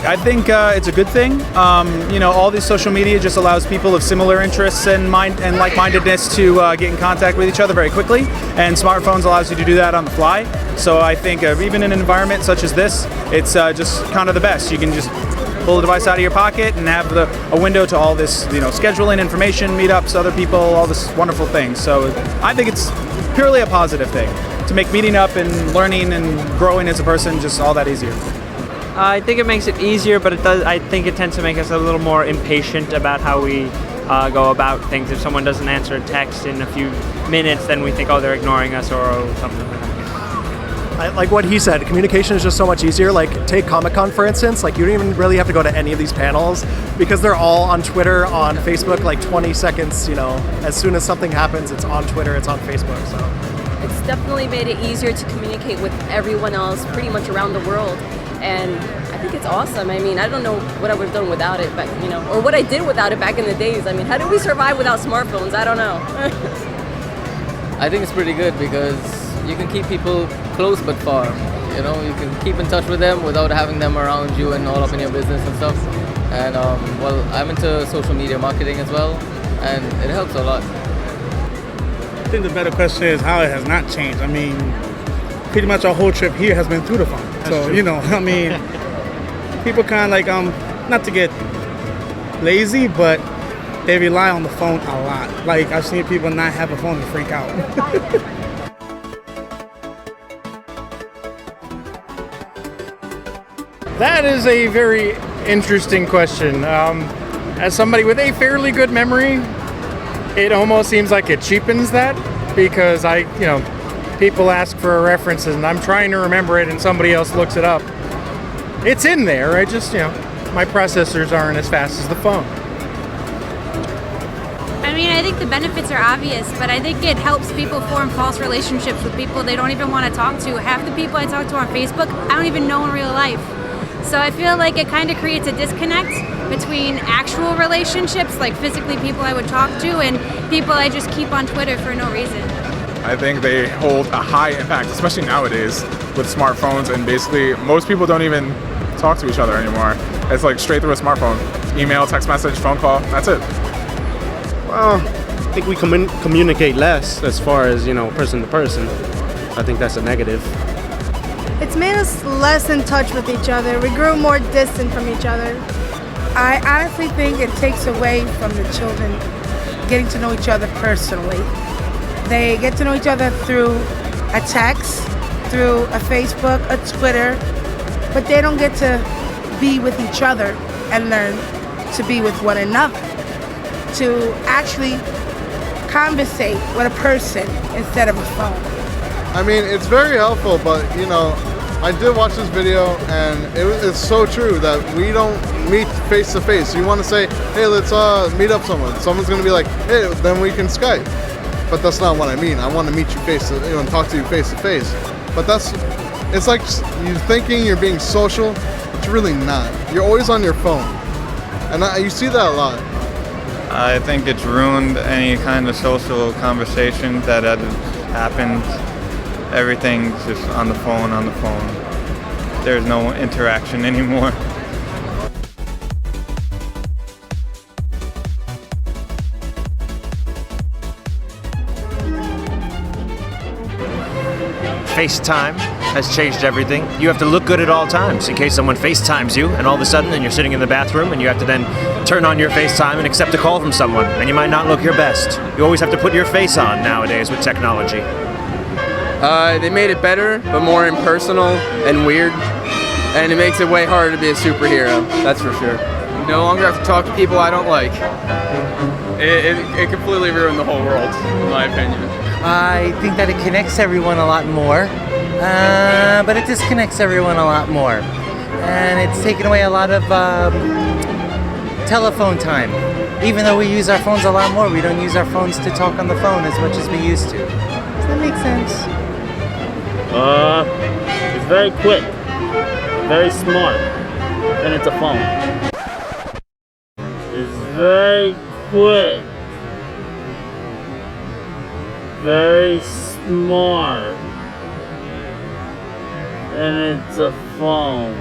I think it's a good thing. All this social media just allows people of similar interests and like-mindedness to get in contact with each other very quickly, and smartphones allows you to do that on the fly. So I think even in an environment such as this, it's just kind of the best. You can just pull a device out of your pocket and have a window to all this, scheduling, information, meetups, other people, all this wonderful things. So I think it's purely a positive thing to make meeting up and learning and growing as a person just all that easier. I think it makes it easier, but I think it tends to make us a little more impatient about how we go about things. If someone doesn't answer a text in a few minutes, then we think, oh, they're ignoring us or something like that. Like what he said, communication is just so much easier. Like take Comic-Con for instance, like you don't even really have to go to any of these panels because they're all on Twitter, on Facebook, like 20 seconds, as soon as something happens, it's on Twitter, it's on Facebook, so. It's definitely made it easier to communicate with everyone else pretty much around the world. And I think it's awesome. I mean, I don't know what I would have done without it, but or what I did without it back in the days. I mean, how did we survive without smartphones? I don't know. I think it's pretty good because you can keep people close but far. You can keep in touch with them without having them around you and all up in your business and stuff. And I'm into social media marketing as well, and it helps a lot. I think the better question is how it has not changed. I mean, pretty much our whole trip here has been through the phone. So, people kind of like, not to get lazy, but they rely on the phone a lot. Like, I've seen people not have a phone and freak out. That is a very interesting question. As somebody with a fairly good memory, it almost seems like it cheapens that because people ask for references and I'm trying to remember it and somebody else looks it up. It's in there, I just, my processors aren't as fast as the phone. I mean, I think the benefits are obvious, but I think it helps people form false relationships with people they don't even want to talk to. Half the people I talk to on Facebook, I don't even know in real life. So I feel like it kind of creates a disconnect between actual relationships, like physically people I would talk to, and people I just keep on Twitter for no reason. I think they hold a high impact, especially nowadays with smartphones, and basically most people don't even talk to each other anymore. It's like straight through a smartphone. Email, text message, phone call, that's it. Well, I think we communicate less as far as, person to person. I think that's a negative. It's made us less in touch with each other. We grew more distant from each other. I honestly think it takes away from the children getting to know each other personally. They get to know each other through a text, through a Facebook, a Twitter, but they don't get to be with each other and learn to be with one another, to actually conversate with a person instead of a phone. I mean, it's very helpful, but I did watch this video, and it's so true that we don't meet face to face. You want to say, hey, let's meet up someone. Someone's going to be like, hey, then we can Skype. But that's not what I mean. I want to meet you and talk to you face to face. But it's like you're thinking you're being social, but you're really not. You're always on your phone. And you see that a lot. I think it's ruined any kind of social conversation that had happened. Everything's just on the phone. There's no interaction anymore. FaceTime has changed everything. You have to look good at all times in case someone FaceTimes you, and all of a sudden then you're sitting in the bathroom and you have to then turn on your FaceTime and accept a call from someone, and you might not look your best. You always have to put your face on nowadays with technology. They made it better, but more impersonal and weird, and it makes it way harder to be a superhero, that's for sure. You no longer have to talk to people I don't like. It completely ruined the whole world, in my opinion. I think that it connects everyone a lot more, but it disconnects everyone a lot more. And it's taken away a lot of telephone time. Even though we use our phones a lot more, we don't use our phones to talk on the phone as much as we used to. Does that make sense? It's very quick, very smart, and it's a phone. It's very quick, very smart, and it's a phone.